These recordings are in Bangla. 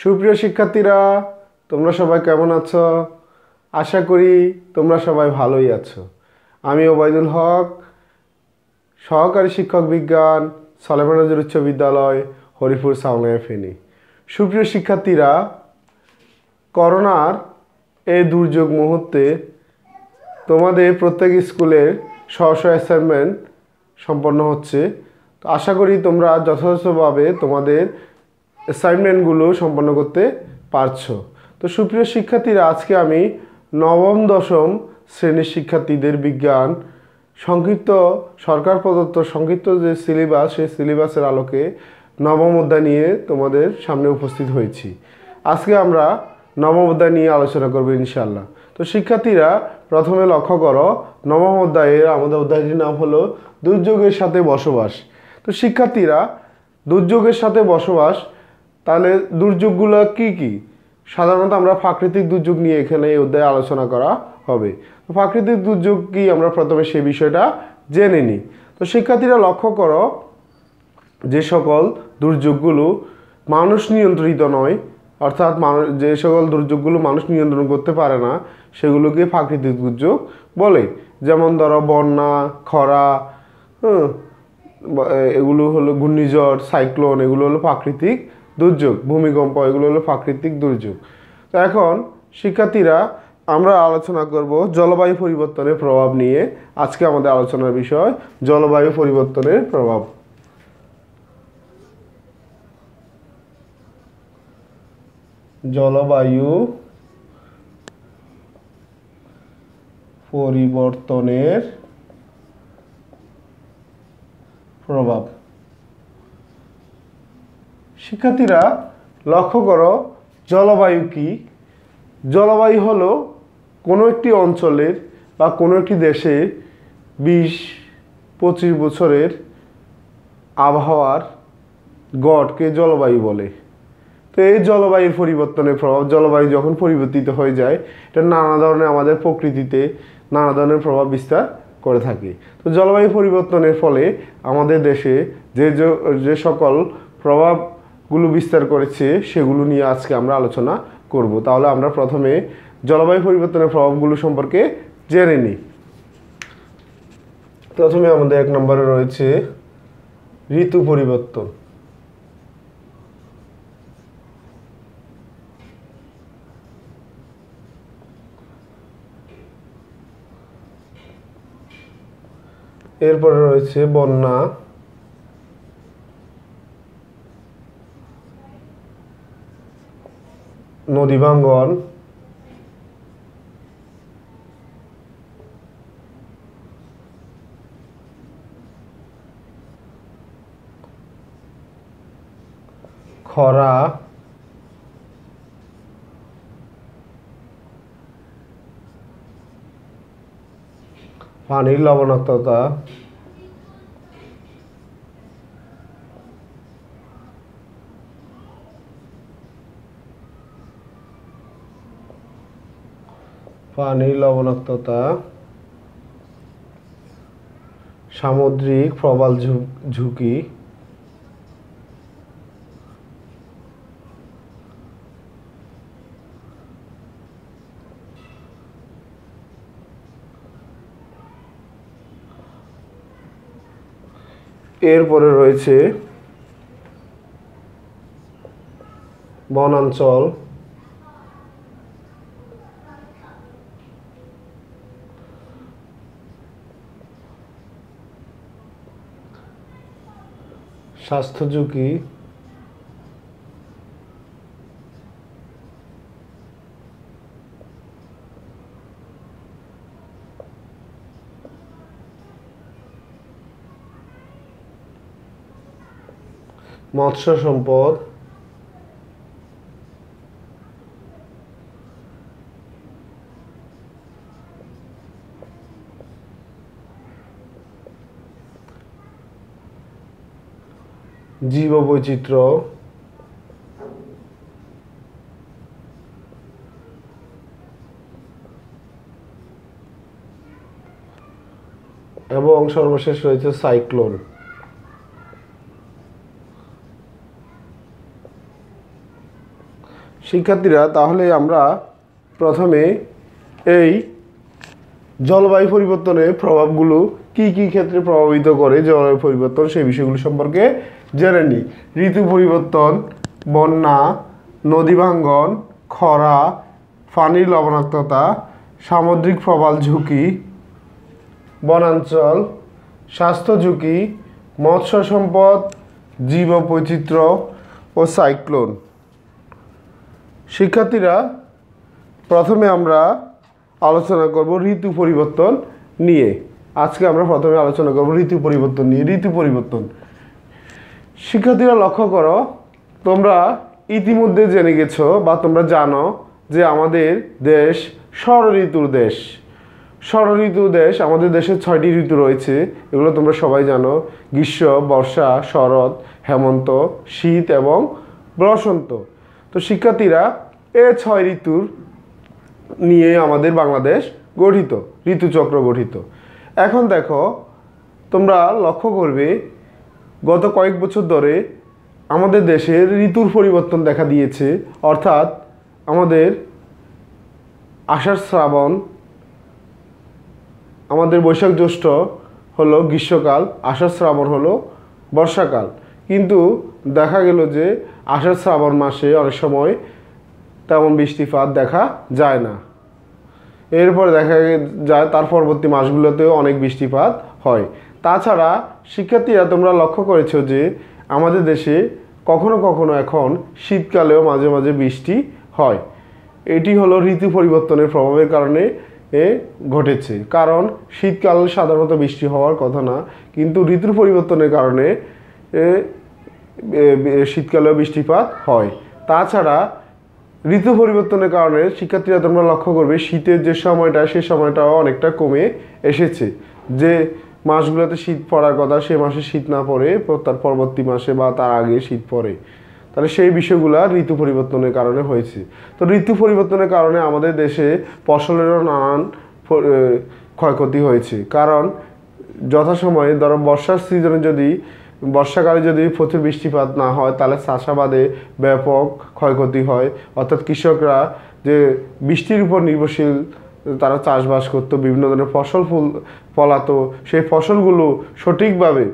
সুপ্রিয় শিক্ষার্থীরা, তোমরা সবাই কেমন আছো? আশা করি তোমরা সবাই ভালোই আছো। আমি ওবায়দুল হক, সহকারী শিক্ষক বিজ্ঞান, সলেমান নজির উচ্চ বিদ্যালয়, হরিপুর সাউনাইয়া ফেনী। সুপ্রিয় শিক্ষার্থীরা, করোনার এই দুর্যোগ মুহূর্তে তোমাদের প্রত্যেক স্কুলের স্ব অ্যাসাইনমেন্ট সম্পন্ন হচ্ছে। তো আশা করি তোমরা যথাযথভাবে তোমাদের অ্যাসাইনমেন্টগুলো সম্পন্ন করতে পারছো। তো সুপ্রিয় শিক্ষার্থীরা, আজকে আমি নবম দশম শ্রেণীর শিক্ষার্থীদের বিজ্ঞান সংক্ষিপ্ত সরকার প্রদত্ত সংক্ষিপ্ত যে সিলেবাস, সেই সিলেবাসের আলোকে নবম অধ্যায় নিয়ে তোমাদের সামনে উপস্থিত হয়েছি। আজকে আমরা নবম অধ্যায় নিয়ে আলোচনা করব ইনশাআল্লাহ। তো শিক্ষার্থীরা, প্রথমে লক্ষ্য করো, নবম অধ্যায়ের আমাদের অধ্যায়টির নাম হলো দুর্যোগের সাথে বসবাস। তো শিক্ষার্থীরা, দুর্যোগের সাথে বসবাস, তাহলে দুর্যোগগুলো কি কি? সাধারণত আমরা প্রাকৃতিক দুর্যোগ নিয়ে এখানে এই অধ্যায়ে আলোচনা করা হবে। তো প্রাকৃতিক দুর্যোগ কি, আমরা প্রথমে সেই বিষয়টা জেনে নিই। তো শিক্ষার্থীরা লক্ষ্য করো, যে সকল দুর্যোগগুলো মানুষ নিয়ন্ত্রিত নয়, অর্থাৎ যে সকল দুর্যোগগুলো মানুষ নিয়ন্ত্রণ করতে পারে না, সেগুলোকে প্রাকৃতিক দুর্যোগ বলে। যেমন ধরো বন্যা, খরা, এগুলো হলো ঘূর্ণিঝড়, সাইক্লোন, এগুলো হলো প্রাকৃতিক দুর্যোগ। ভূমিকম্প, এগুলো হলো প্রাকৃতিক দুর্যোগ। তো এখন শিক্ষার্থীরা, আমরা আলোচনা করব জলবায়ু পরিবর্তনের প্রভাব নিয়ে। আজকে আমাদের আলোচনার বিষয় জলবায়ু পরিবর্তনের প্রভাব। জলবায়ু পরিবর্তনের প্রভাব। শিক্ষার্থীরা লক্ষ্য করো, জলবায়ু কি? জলবায়ু হলো কোনো একটি অঞ্চলের বা কোনো একটি দেশের 20-25 বছরের আবহাওয়ার গড়কে জলবায়ু বলে। তো এই জলবায়ুর পরিবর্তনের প্রভাব, জলবায়ু যখন পরিবর্তিত হয়ে যায়, এটা নানা ধরনের আমাদের প্রকৃতিতে নানা ধরনের প্রভাব বিস্তার করে থাকে। তো জলবায়ু পরিবর্তনের ফলে আমাদের দেশে যে সকল প্রভাবগুলো বিস্তার করেছে, সেগুলো নিয়ে আজকে আমরা আলোচনা করব। তাহলে আমরা প্রথমে জলবায়ু পরিবর্তনের প্রভাবগুলো সম্পর্কে জেনে নিই। প্রথমে আমাদের 1 নম্বরে রয়েছে ঋতু পরিবর্তন। এরপরে রয়েছে বন্যা, নদী ভাঙ্গন, খরা, পানির লবণাক্ততা, সামুদ্রিক প্রবাল ঝুঁকি, এরপরে রয়েছে বনাঞ্চল, স্বাস্থ্য ঝুঁকি, মৎস্য সম্পদ, জীববৈচিত্র্য, এবং সর্বশেষ রয়েছে সাইক্লোন। শিক্ষার্থীরা, তাহলে আমরা প্রথমে এই জলবায়ু পরিবর্তনের প্রভাবগুলো কি কি ক্ষেত্রে প্রভাবিত করে জলবায়ু পরিবর্তন সেই বিষয়গুলো সম্পর্কে জেনে নিই। ঋতু পরিবর্তন, বন্যা, নদী ভাঙ্গন, খরা, পানির লবণাক্ততা, সামুদ্রিক প্রবাল ঝুঁকি, বনাঞ্চল, স্বাস্থ্য ঝুঁকি, মৎস্য সম্পদ, জীববৈচিত্র্য ও সাইক্লোন। শিক্ষার্থীরা, প্রথমে আমরা আলোচনা করব ঋতু পরিবর্তন নিয়ে। আজকে আমরা প্রথমে আলোচনা করব ঋতু পরিবর্তন নিয়ে। ঋতু পরিবর্তন, শিক্ষার্থীরা লক্ষ্য করো, তোমরা ইতিমধ্যে জেনে গেছো বা তোমরা জানো যে আমাদের দেশ ষড়ঋতুর দেশ। ষড়ঋতুর দেশ, আমাদের দেশে 6টি ঋতু রয়েছে, এগুলো তোমরা সবাই জানো। গ্রীষ্ম, বর্ষা, শরৎ, হেমন্ত, শীত এবং বসন্ত। তো শিক্ষার্থীরা, এই 6 ঋতুর নিয়ে আমাদের বাংলাদেশ গঠিত, ঋতুচক্র গঠিত। এখন দেখো, তোমরা লক্ষ্য করবে গত কয়েক বছর ধরে আমাদের দেশের ঋতুর পরিবর্তন দেখা দিয়েছে। অর্থাৎ আমাদের আষাঢ় শ্রাবণ, আমাদের বৈশাখ জ্যৈষ্ঠ হলো গ্রীষ্মকাল, আষাঢ় শ্রাবণ হলো বর্ষাকাল। কিন্তু দেখা গেল যে আষাঢ় শ্রাবণ মাসে অনেক সময় তেমন বৃষ্টিপাত দেখা যায় না। এরপরে দেখা যায় তার পরবর্তী মাসগুলোতেও অনেক বৃষ্টিপাত হয়। তাছাড়া শিক্ষার্থীরা, তোমরা লক্ষ্য করেছো যে আমাদের দেশে কখনো কখনো এখন শীতকালেও মাঝে মাঝে বৃষ্টি হয়। এটি হলো ঋতু পরিবর্তনের প্রভাবের কারণে ঘটেছে। কারণ শীতকাল সাধারণত বৃষ্টি হওয়ার কথা না, কিন্তু ঋতুর পরিবর্তনের কারণে শীতকালেও বৃষ্টিপাত হয়। তাছাড়া ঋতু পরিবর্তনের কারণে শিক্ষার্থীরা, তোমরা লক্ষ্য করবে শীতের যে সময়টা, সে সময়টাও অনেকটা কমে এসেছে। যে মাসগুলোতে শীত পড়ার কথা, সে মাসে শীত না পড়ে তার পরবর্তী মাসে বা তার আগে শীত পড়ে। তাহলে সেই বিষয়গুলো ঋতু পরিবর্তনের কারণে হয়েছে। তো ঋতু পরিবর্তনের কারণে আমাদের দেশে ফসলেরও নানান ক্ষয়ক্ষতি হয়েছে। কারণ যথাসময়ে ধরো বর্ষার সিজনে যদি, বর্ষাকালে যদি প্রচুর বৃষ্টিপাত না হয়, তাহলে চাষাবাদে ব্যাপক ক্ষয়ক্ষতি হয়। অর্থাৎ কৃষকরা যে বৃষ্টির উপর নির্ভরশীল, তারা চাষবাস করতো, বিভিন্ন ধরনের ফসল ফলাতো, সেই ফসলগুলো সঠিকভাবে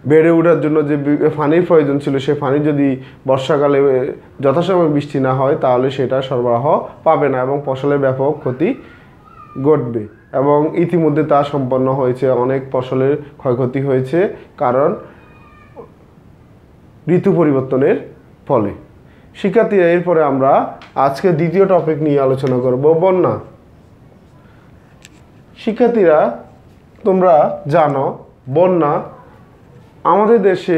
বেড়ে ওঠার জন্য যে পানির প্রয়োজন ছিল, সে পানি যদি বর্ষাকালে যথাসময়ে বৃষ্টি না হয়, তাহলে সেটা সরবরাহ পাবে না এবং ফসলের ব্যাপক ক্ষতি ঘটবে। এবং ইতিমধ্যে তা সম্পন্ন হয়েছে, অনেক ফসলের ক্ষয়ক্ষতি হয়েছে, কারণ ঋতু পরিবর্তনের ফলে। শিক্ষার্থীরা, এরপরে আমরা আজকে দ্বিতীয় টপিক নিয়ে আলোচনা করব, বন্যা। শিক্ষার্থীরা, তোমরা জানো বন্যা আমাদের দেশে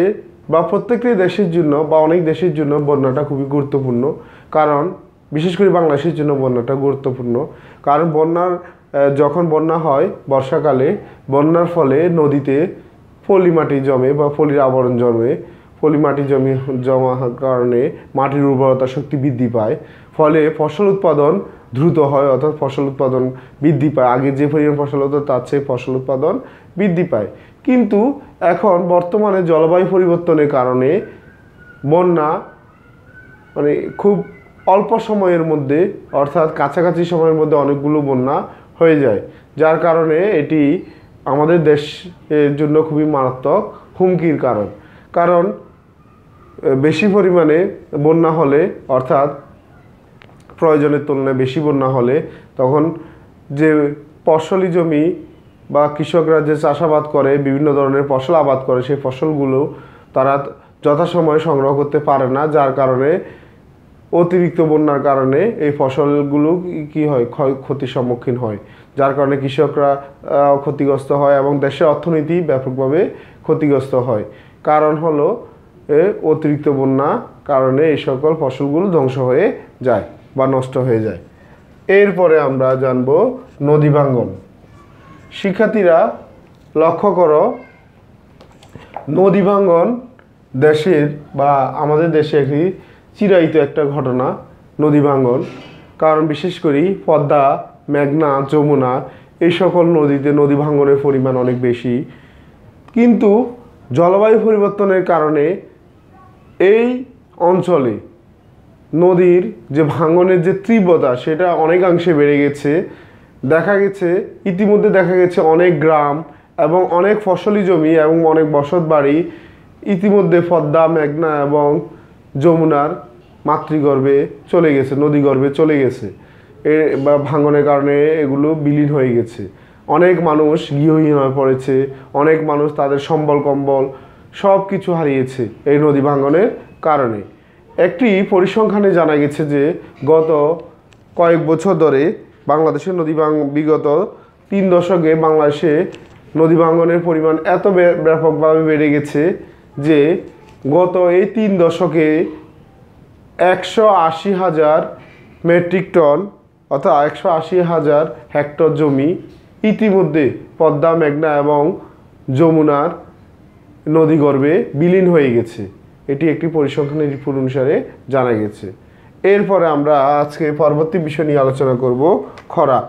বা প্রত্যেকটি দেশের জন্য বা অনেক দেশের জন্য বন্যাটা খুবই গুরুত্বপূর্ণ। কারণ বিশেষ করে বাংলাদেশের জন্য বন্যাটা গুরুত্বপূর্ণ। কারণ যখন বন্যা হয় বর্ষাকালে, বন্যার ফলে নদীতে পলি মাটি জমে বা পলির আবরণ জমে। পলি মাটি জমা হওয়ার কারণে মাটির উর্বরতা শক্তি বৃদ্ধি পায়, ফলে ফসল উৎপাদন দ্রুত হয়, অর্থাৎ ফসল উৎপাদন বৃদ্ধি পায়। আগে যে পরিমাণ ফসল হতো তার চেয়ে ফসল উৎপাদন বৃদ্ধি পায়। কিন্তু এখন বর্তমানে জলবায়ু পরিবর্তনের কারণে বন্যা খুব অল্প সময়ের মধ্যে, অর্থাৎ কাছাকাছি সময়ের মধ্যে অনেকগুলো বন্যা হয়ে যায়, যার কারণে এটি আমাদের দেশের জন্য খুবই মারাত্মক হুমকির কারণ। কারণ বেশি পরিমাণে বন্যা হলে, অর্থাৎ প্রয়োজনের তুলনায় বেশি বন্যা হলে, তখন যে ফসলি জমি বা কৃষকরা যে চাষাবাদ করে, বিভিন্ন ধরনের ফসল আবাদ করে, সেই ফসলগুলো তারা যথাসময়ে সংগ্রহ করতে পারে না, যার কারণে অতিরিক্ত বন্যার কারণে এই ফসলগুলো কি হয়, ক্ষতির সম্মুখীন হয়, যার কারণে কৃষকরা ক্ষতিগ্রস্ত হয় এবং দেশের অর্থনীতি ব্যাপকভাবে ক্ষতিগ্রস্ত হয়। কারণ হলো অতিরিক্ত বন্যা কারণে এই সকল ফসলগুলো ধ্বংস হয়ে যায় বা নষ্ট হয়ে যায়। এরপরে আমরা জানব নদী ভাঙ্গন। শিক্ষার্থীরা, লক্ষ্য করো, নদী ভাঙ্গন দেশের বা আমাদের দেশে একটি চিরায়িত একটা ঘটনা, নদী ভাঙ্গন। কারণ বিশেষ করে পদ্মা, মেঘনা, যমুনা এই সকল নদীতে নদী ভাঙ্গনের পরিমাণ অনেক বেশি। কিন্তু জলবায়ু পরিবর্তনের কারণে এই অঞ্চলে নদীর যে ভাঙনের যে তীব্রতা সেটা অনেকাংশে বেড়ে গেছে। দেখা গেছে ইতিমধ্যে দেখা গেছে অনেক গ্রাম এবং অনেক ফসলি জমি এবং অনেক বসত বাড়ি ইতিমধ্যে পদ্মা, মেঘনা এবং যমুনার মাতৃগর্ভে চলে গেছে, নদীগর্ভে চলে গেছে। বা ভাঙনের কারণে এগুলো বিলীন হয়ে গেছে। অনেক মানুষ গৃহহীন হয়ে পড়েছে, অনেক মানুষ তাদের সম্বল কম্বল সব কিছু হারিয়েছে এই নদী ভাঙনের কারণে। একটি পরিসংখ্যানে জানা গেছে যে গত কয়েক বছর ধরে বাংলাদেশের বিগত 3 দশকে বাংলাদেশে নদী ভাঙনের পরিমাণ এত ব্যাপকভাবে বেড়ে গেছে যে গত এই 3 দশকে 180,000 মেট্রিক টন অর্থাৎ 180,000 হেক্টর জমি ইতিমধ্যে পদ্মা, মেঘনা এবং যমুনার নদীগর্ভে বিলীন হয়ে গেছে। এটি একটি পরিসংখ্যানের রিপোর্ট অনুসারে জানা গেছে। এরপরে আমরা আজকে পরবর্তী বিষয় নিয়ে আলোচনা করব, খরা।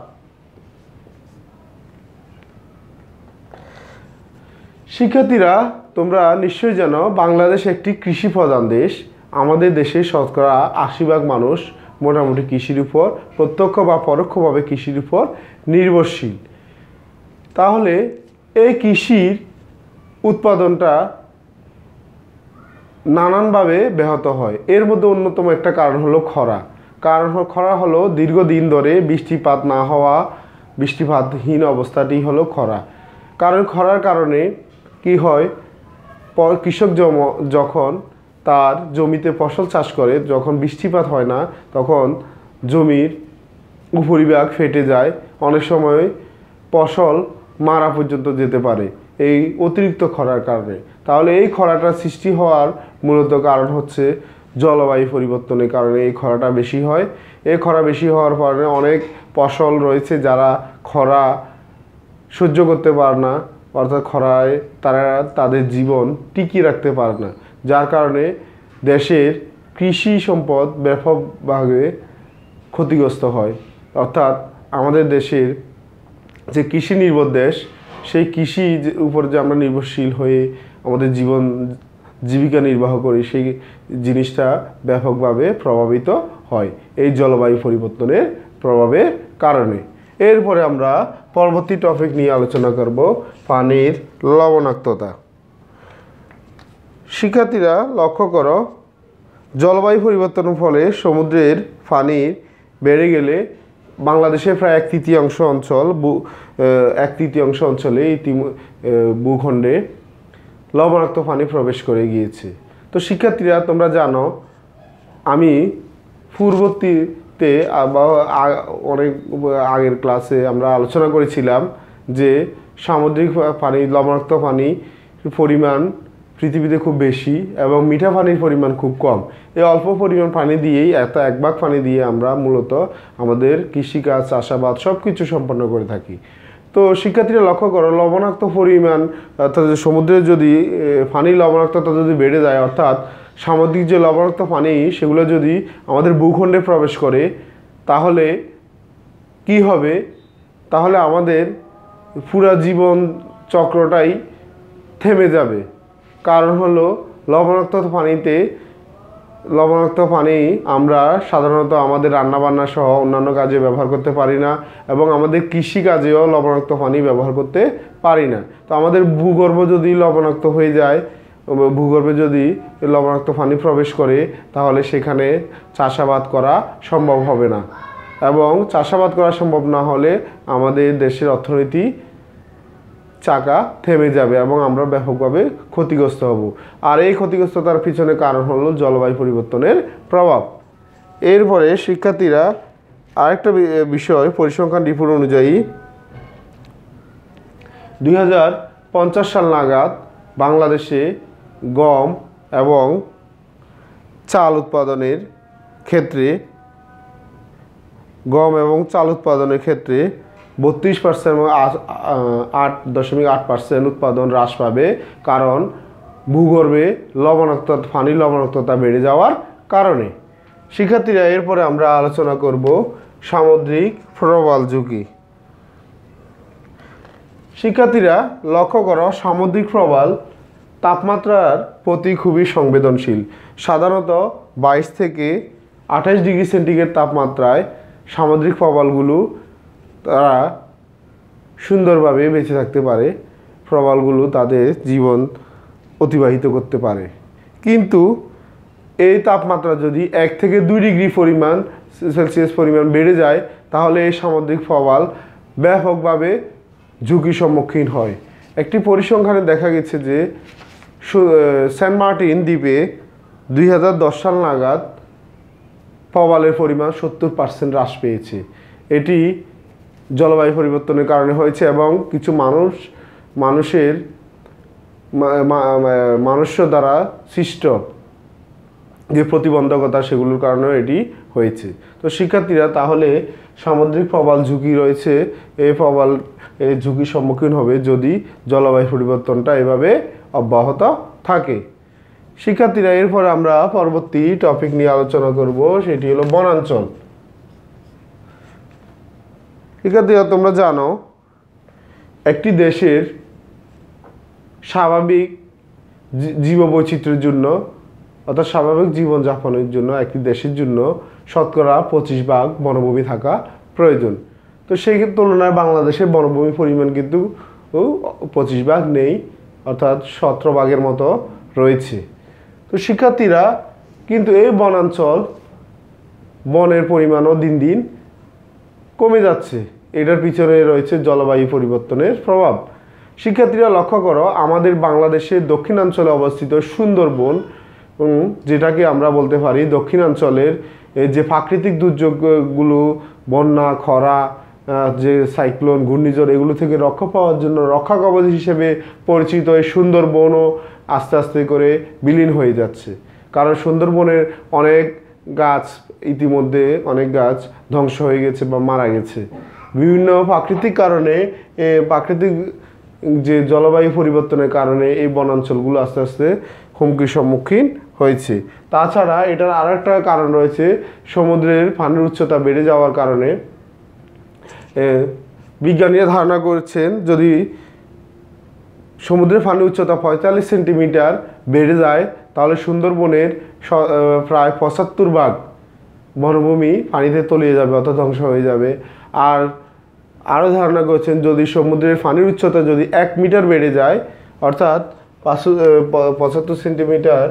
শিক্ষার্থীরা, তোমরা নিশ্চয়ই জানো বাংলাদেশ একটি কৃষি প্রধান দেশ। আমাদের দেশে শতকরা 80% মানুষ মোটামুটি কৃষির উপর প্রত্যক্ষ বা পরোক্ষভাবে কৃষির উপর নির্ভরশীল। তাহলে এই কৃষির উৎপাদনটা নানানভাবে ব্যাহত হয়। এর মধ্যে অন্যতম একটা কারণ হলো খরা। খরা হলো দীর্ঘদিন ধরে বৃষ্টিপাত না হওয়া, বৃষ্টিপাতহীন অবস্থাটি হলো খরা। কারণ খরার কারণে কি হয়, কৃষক যখন তার জমিতে ফসল চাষ করে, যখন বৃষ্টিপাত হয় না তখন জমির উপরিভাগ ফেটে যায়, অনেক সময় ফসল মারা পর্যন্ত যেতে পারে এই অতিরিক্ত খরার কারণে। তাহলে এই খরাটা সৃষ্টি হওয়ার মূলত কারণ হচ্ছে জলবায়ু পরিবর্তনের কারণে এই খরাটা বেশি হয়। এই খরা বেশি হওয়ার কারণে অনেক ফসল রয়েছে যারা খরা সহ্য করতে পারে না, অর্থাৎ খরায় তারা তাদের জীবন টিকিয়ে রাখতে পারে না, যার কারণে দেশের কৃষি সম্পদ ব্যাপকভাবে ক্ষতিগ্রস্ত হয়। অর্থাৎ আমাদের দেশের যে কৃষি নির্ভর দেশ, সেই কৃষি উপর যে আমরা নির্ভরশীল হয়ে আমাদের জীবিকা নির্বাহ করি, সেই জিনিসটা ব্যাপকভাবে প্রভাবিত হয় এই জলবায়ু পরিবর্তনের প্রভাবের কারণে। এরপরে আমরা পরবর্তী টপিক নিয়ে আলোচনা করব, পানির লবণাক্ততা। শিক্ষার্থীরা লক্ষ্য করো, জলবায়ু পরিবর্তনের ফলে সমুদ্রের পানি বেড়ে গেলে বাংলাদেশের প্রায় 1/3 অঞ্চলে ভূখণ্ডে লবণাক্ত পানি প্রবেশ করে গিয়েছে। তো শিক্ষার্থীরা, তোমরা জানো আমি পূর্ববর্তীতে বা অনেক আগের ক্লাসে আমরা আলোচনা করেছিলাম যে সামুদ্রিক পানি, লবণাক্ত পানির পরিমাণ পৃথিবীতে খুব বেশি এবং মিঠা পানির পরিমাণ খুব কম। এই অল্প পরিমাণ পানি দিয়েই, 1 ভাগ পানি দিয়ে আমরা মূলত আমাদের কৃষিকাজ, চাষাবাদ সব কিছু সম্পন্ন করে থাকি। তো শিক্ষার্থীরা লক্ষ্য করো, লবণাক্ত পরিমাণ অর্থাৎ সমুদ্রের যদি পানির লবণাক্ততা যদি বেড়ে যায়, অর্থাৎ সামুদ্রিক যে লবণাক্ত পানি সেগুলো যদি আমাদের ভূখণ্ডে প্রবেশ করে, তাহলে কি হবে? তাহলে আমাদের পুরা জীবন চক্রটাই থেমে যাবে। কারণ হলো লবণাক্ত পানি আমরা সাধারণত আমাদের রান্নাবান্না সহ অন্যান্য কাজে ব্যবহার করতে পারি না এবং আমাদের কৃষিকাজেও লবণাক্ত পানি ব্যবহার করতে পারি না। তো আমাদের ভূগর্ভ যদি লবণাক্ত হয়ে যায়, ভূগর্ভে যদি লবণাক্ত পানি প্রবেশ করে, তাহলে সেখানে চাষাবাদ করা সম্ভব হবে না এবং চাষাবাদ করা সম্ভব না হলে আমাদের দেশের অর্থনীতি চাকা থেমে যাবে এবং আমরা ব্যাপকভাবে ক্ষতিগ্রস্ত হব। আর এই ক্ষতিগ্রস্ততার পিছনে কারণ হলো জলবায়ু পরিবর্তনের প্রভাব। এরপরে শিক্ষার্থীরা আরেকটা বিষয়, পরিসংখ্যান রিপোর্ট অনুযায়ী 2050 সাল নাগাদ বাংলাদেশে গম এবং চাল উৎপাদনের ক্ষেত্রে 32% এবং 8.8% উৎপাদন হ্রাস পাবে, কারণ ভূগর্ভে পানির লবণাক্ততা বেড়ে যাওয়ার কারণে। শিক্ষার্থীরা, এরপরে আমরা আলোচনা করব সামুদ্রিক প্রবাল ঝুঁকি। শিক্ষার্থীরা লক্ষ্য করো, সামুদ্রিক প্রবাল তাপমাত্রার প্রতি খুবই সংবেদনশীল। সাধারণত 22 থেকে 28 ডিগ্রি সেন্টিগ্রেড তাপমাত্রায় সামুদ্রিক প্রবালগুলো তারা সুন্দরভাবে বেঁচে থাকতে পারে, প্রবালগুলো তাদের জীবন অতিবাহিত করতে পারে। কিন্তু এই তাপমাত্রা যদি 1 থেকে 2 ডিগ্রি সেলসিয়াস পরিমাণ বেড়ে যায়, তাহলে এই সামুদ্রিক প্রবাল ব্যাপকভাবে ঝুঁকির সম্মুখীন হয়। একটি পরিসংখ্যানে দেখা গেছে যে সেন্ট মার্টিন দ্বীপে 2010 সাল নাগাদ প্রবালের পরিমাণ 70% হ্রাস পেয়েছে। এটি জলবায়ু পরিবর্তনের কারণে হয়েছে এবং কিছু মানুষ দ্বারা সৃষ্ট যে প্রতিবন্ধকতা সেগুলোর কারণেও এটি হয়েছে। তো শিক্ষার্থীরা, তাহলে সামুদ্রিক প্রবাল ঝুঁকি রয়েছে, এই ঝুঁকির সম্মুখীন হবে যদি জলবায়ু পরিবর্তনটা এভাবে অব্যাহত থাকে। শিক্ষার্থীরা, এরপরে আমরা পরবর্তী টপিক নিয়ে আলোচনা করব, সেটি হলো বনাঞ্চল। শিক্ষার্থীরা, তোমরা জানো একটি দেশের স্বাভাবিক জীববৈচিত্র্যের জন্য অর্থাৎ স্বাভাবিক জীবনযাপনের জন্য একটি দেশের জন্য শতকরা 25% বনভূমি থাকা প্রয়োজন। তো সেই তুলনায় বাংলাদেশের বনভূমির পরিমাণ কিন্তু 25% নেই, অর্থাৎ 17% মতো রয়েছে। তো শিক্ষার্থীরা, কিন্তু এই বনের পরিমাণও দিন দিন কমে যাচ্ছে। এটার পিছনে রয়েছে জলবায়ু পরিবর্তনের প্রভাব। শিক্ষার্থীরা, লক্ষ্য করো, আমাদের বাংলাদেশের দক্ষিণাঞ্চলে অবস্থিত সুন্দরবন, যেটাকে আমরা বলতে পারি দক্ষিণাঞ্চলের যে প্রাকৃতিক দুর্যোগগুলো, বন্যা, খরা, যে সাইক্লোন, ঘূর্ণিঝড়, এগুলো থেকে রক্ষা পাওয়ার জন্য রক্ষা কবচ হিসেবে পরিচিত এই সুন্দরবনও আস্তে আস্তে করে বিলীন হয়ে যাচ্ছে। কারণ সুন্দরবনের অনেক গাছ ইতিমধ্যে ধ্বংস হয়ে গেছে বা মারা গেছে। বিভিন্ন প্রাকৃতিক কারণে, প্রাকৃতিক যে জলবায়ু পরিবর্তনের কারণে এই বনাঞ্চলগুলো আস্তে আস্তে হুমকির সম্মুখীন হয়েছে। তাছাড়া এটার আরেকটা কারণ রয়েছে, সমুদ্রের পানির উচ্চতা বেড়ে যাওয়ার কারণে। বিজ্ঞানীরা ধারণা করছেন যদি সমুদ্রের পানির উচ্চতা 45 সেন্টিমিটার বেড়ে যায়, তাহলে সুন্দরবনের প্রায় 75% বনভূমি পানিতে তলিয়ে যাবে, অর্থাৎ ধ্বংস হয়ে যাবে। আর আরও ধারণা করছেন যদি সমুদ্রের পানির উচ্চতা যদি 1 মিটার বেড়ে যায়, অর্থাৎ 75 সেন্টিমিটার,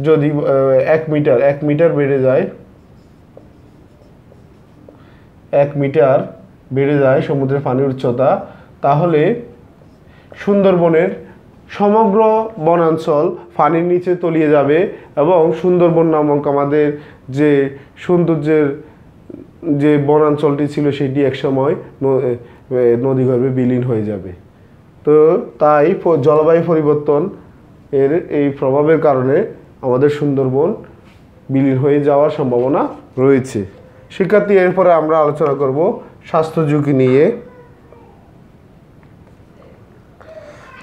যদি 1 মিটার বেড়ে যায়, 1 মিটার বেড়ে যায় সমুদ্রের পানির উচ্চতা, তাহলে সুন্দরবনের সমগ্র বনাঞ্চল পানির নিচে তলিয়ে যাবে এবং সুন্দরবন নামক আমাদের যে সৌন্দর্যের যে বনাঞ্চলটি ছিল সেটি একসময় নদীগর্ভে বিলীন হয়ে যাবে। তো তাই জলবায়ু পরিবর্তন এই প্রভাবের কারণে আমাদের সুন্দরবন বিলীন হয়ে যাওয়ার সম্ভাবনা রয়েছে। শিক্ষার্থী, এরপরে আমরা আলোচনা করব স্বাস্থ্য ঝুঁকি নিয়ে।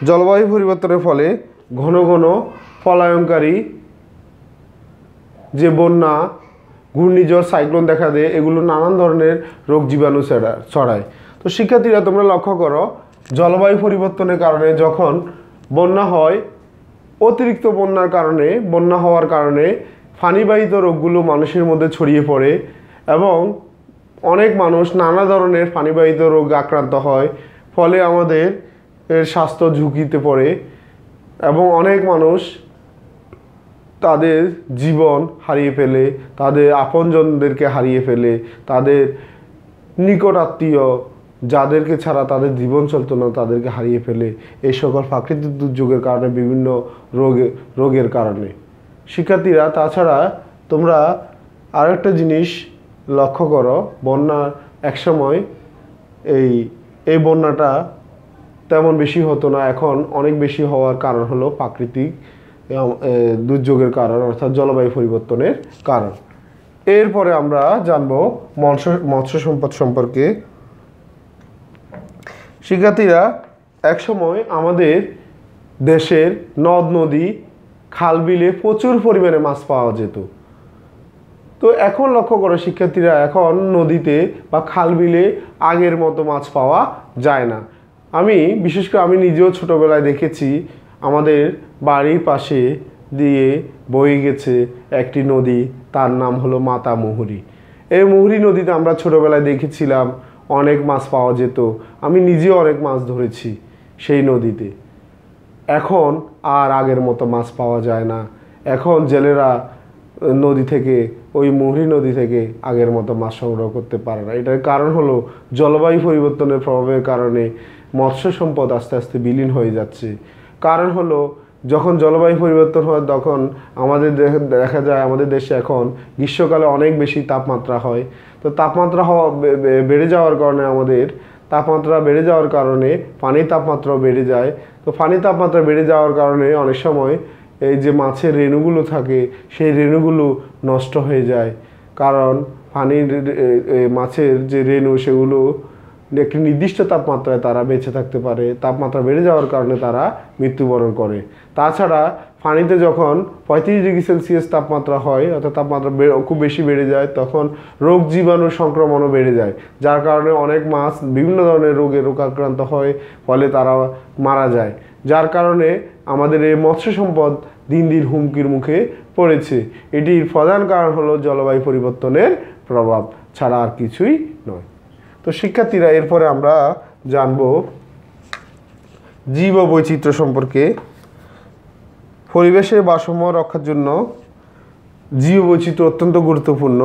জলবায়ু পরিবর্তনের ফলে ঘন ঘন পলায়নকারী যে বন্যা, ঘূর্ণিঝড়, সাইক্লোন দেখা দেয়, এগুলো নানান ধরনের রোগ জীবাণু ছড়ায়। তো শিক্ষার্থীরা, তোমরা লক্ষ্য করো, জলবায়ু পরিবর্তনের কারণে যখন বন্যা হয়, অতিরিক্ত বন্যা হওয়ার কারণে পানিবাহিত রোগগুলো মানুষের মধ্যে ছড়িয়ে পড়ে এবং অনেক মানুষ নানা ধরনের পানিবাহিত রোগে আক্রান্ত হয়। ফলে আমাদের স্বাস্থ্য ঝুঁকিতে পড়ে এবং অনেক মানুষ তাদের জীবন হারিয়ে ফেলে, তাদের আপনজনদেরকে হারিয়ে ফেলে, তাদের নিকট আত্মীয় যাদেরকে ছাড়া তাদের জীবন চলতো না তাদেরকে হারিয়ে ফেলে, এই সকল প্রাকৃতিক দুর্যোগের কারণে, বিভিন্ন রোগের কারণে। শিক্ষার্থীরা, তাছাড়া তোমরা আরেকটা জিনিস লক্ষ্য করো, বন্যার একসময় এই বন্যাটা তেমন বেশি হতো না, এখন অনেক বেশি হওয়ার কারণ হলো প্রাকৃতিক দুর্যোগের কারণ, অর্থাৎ জলবায়ু পরিবর্তনের কারণ। এরপরে আমরা জানবো মৎস্য সম্পদ সম্পর্কে। শিক্ষার্থীরা, একসময় আমাদের দেশের নদ নদী, খাল বিলে প্রচুর পরিমাণে মাছ পাওয়া যেত। তো এখন লক্ষ্য করো শিক্ষার্থীরা, এখন নদীতে বা খাল বিলে আগের মতো মাছ পাওয়া যায় না। বিশেষ করে আমি নিজেও ছোটোবেলায় দেখেছি, আমাদের বাড়ির পাশে দিয়ে বয়ে গেছে একটি নদী, তার নাম হলো মাতামুহুরী। এই মুহুরী নদীতে আমরা ছোটোবেলায় দেখেছিলাম অনেক মাছ পাওয়া যেত। আমি নিজেও অনেক মাছ ধরেছি সেই নদীতে। এখন আর আগের মতো মাছ পাওয়া যায় না। এখন জেলেরা নদী থেকে, ওই মুহুরী নদী থেকে আগের মতো মাছ সংগ্রহ করতে পারে না। এটার কারণ হলো জলবায়ু পরিবর্তনের প্রভাবের কারণে মৎস্য সম্পদ আস্তে আস্তে বিলীন হয়ে যাচ্ছে। কারণ হলো যখন জলবায়ু পরিবর্তন হয় তখন আমাদের দেখা যায় আমাদের দেশে এখন গ্রীষ্মকালে অনেক বেশি তাপমাত্রা হয়। তো তাপমাত্রা বেড়ে যাওয়ার কারণে তাপমাত্রা বেড়ে যাওয়ার কারণে পানির তাপমাত্রাও বেড়ে যায়। তো পানির তাপমাত্রা বেড়ে যাওয়ার কারণে অনেক সময় এই যে মাছের রেণুগুলো থাকে সেই রেণুগুলো নষ্ট হয়ে যায়। কারণ পানির মাছের যে রেণু সেগুলো একটি নির্দিষ্ট তাপমাত্রায় তারা বেঁচে থাকতে পারে, তাপমাত্রা বেড়ে যাওয়ার কারণে তারা মৃত্যুবরণ করে। তাছাড়া পানিতে যখন 35 ডিগ্রি সেলসিয়াস তাপমাত্রা হয়, অর্থাৎ তাপমাত্রা খুব বেশি বেড়ে যায়, তখন রোগ জীবাণু সংক্রমণও বেড়ে যায়, যার কারণে অনেক মাছ বিভিন্ন ধরনের রোগাক্রান্ত হয়, ফলে তারা মারা যায়। যার কারণে আমাদের এই মৎস্য সম্পদ দিন দিন হুমকির মুখে পড়েছে। এটির প্রধান কারণ হলো জলবায়ু পরিবর্তনের প্রভাব ছাড়া আর কিছুই নয়। তো শিক্ষার্থীরা, এরপরে আমরা জানব জীব বৈচিত্র্য সম্পর্কে। পরিবেশের ভারসাম্য রক্ষার জন্য জীব বৈচিত্র্য অত্যন্ত গুরুত্বপূর্ণ।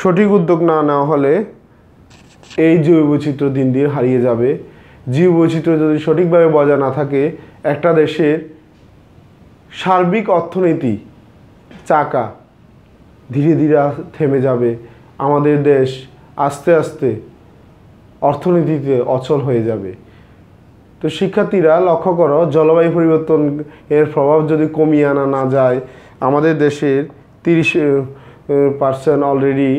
সঠিক উদ্যোগ না নেওয়া হলে এই জীব বৈচিত্র্য দিন দিন হারিয়ে যাবে। জীব বৈচিত্র্য যদি সঠিকভাবে বজায় না থাকে, একটা দেশের সার্বিক অর্থনীতি চাকা ধীরে ধীরে থেমে যাবে। আমাদের দেশ আস্তে আস্তে অর্থনীতিতে অচল হয়ে যাবে। তো শিক্ষার্থীরা লক্ষ্য করো, জলবায়ু পরিবর্তন এর প্রভাব যদি কমিয়ে আনা না যায়, আমাদের দেশের 30% অলরেডি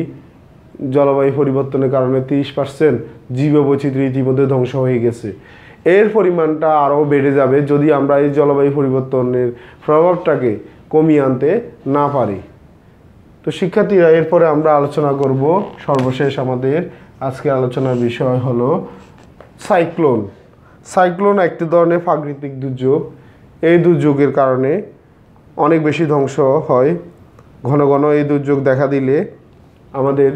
জলবায়ু পরিবর্তনের কারণে 30% জীববৈচিত্র্য ইতিমধ্যে ধ্বংস হয়ে গেছে। এর পরিমাণটা আরও বেড়ে যাবে যদি আমরা এই জলবায়ু পরিবর্তনের প্রভাবটাকে কমিয়ে আনতে না পারি। তো শিক্ষার্থীরা, এরপরে আমরা আলোচনা করব সর্বশেষ আমাদের আজকে আলোচনার বিষয় হলো সাইক্লোন। সাইক্লোন একটি ধরনের প্রাকৃতিক দুর্যোগ। এই দুর্যোগের কারণে অনেক বেশি ধ্বংস হয়। ঘন ঘন এই দুর্যোগ দেখা দিলে আমাদের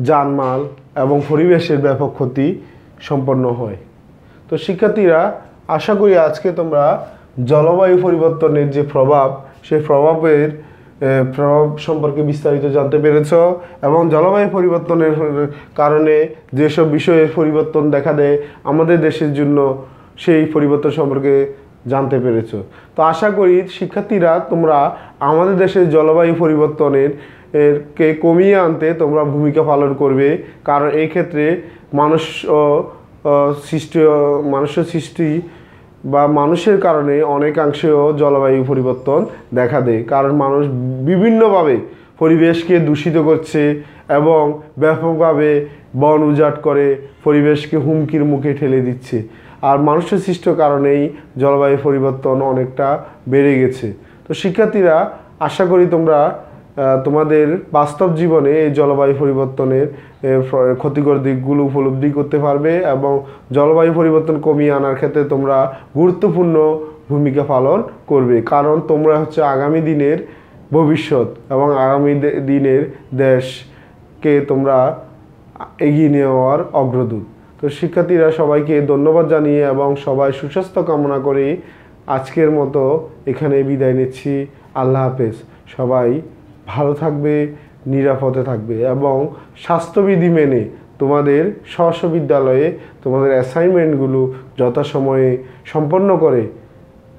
জানমাল এবং পরিবেশের ব্যাপক ক্ষতি সম্পন্ন হয়। তো শিক্ষার্থীরা, আশা করি আজকে তোমরা জলবায়ু পরিবর্তনের যে প্রভাব, সেই প্রভাব সম্পর্কে বিস্তারিত জানতে পেরেছ এবং জলবায়ু পরিবর্তনের কারণে যেসব বিষয়ের পরিবর্তন দেখা দেয় আমাদের দেশের জন্য, সেই পরিবর্তন সম্পর্কে জানতে পেরেছ। তো আশা করি শিক্ষার্থীরা, তোমরা আমাদের দেশের জলবায়ু পরিবর্তনের কে কমিয়ে আনতে তোমরা ভূমিকা পালন করবে। কারণ এই ক্ষেত্রে মানুষের সৃষ্টি বা মানুষের কারণে অনেকাংশেও জলবায়ু পরিবর্তন দেখা দেয়। কারণ মানুষ বিভিন্নভাবে পরিবেশকে দূষিত করছে এবং ব্যাপকভাবে বন উজাড় করে পরিবেশকে হুমকির মুখে ঠেলে দিচ্ছে। আর মানুষের সৃষ্ট কারণেই জলবায়ু পরিবর্তন অনেকটা বেড়ে গেছে। তো শিক্ষার্থীরা, আশা করি তোমরা তোমাদের বাস্তব জীবনে এই জলবায়ু পরিবর্তনের ক্ষতিকর দিকগুলো উপলব্ধি করতে পারবে এবং জলবায়ু পরিবর্তন কমিয়ে আনার ক্ষেত্রে তোমরা গুরুত্বপূর্ণ ভূমিকা পালন করবে। কারণ তোমরা হচ্ছে আগামী দিনের ভবিষ্যৎ এবং আগামী দিনের দেশকে তোমরা এগিয়ে নেওয়ার অগ্রদূত। তো শিক্ষার্থীরা, সবাইকে ধন্যবাদ জানিয়ে এবং সবাই সুস্বাস্থ্য কামনা করে আজকের মতো এখানে বিদায় নিচ্ছি। আল্লাহ হাফেজ। সবাই ভালো থাকবে, নিরাপদে থাকবে এবং স্বাস্থ্যবিধি মেনে তোমাদের স্ব বিদ্যালয়ে তোমাদের অ্যাসাইনমেন্টগুলো যথাসময়ে সম্পন্ন করে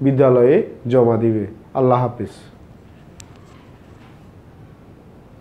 বিদ্যালয়ে জমা দিবে। আল্লাহ হাফেজ।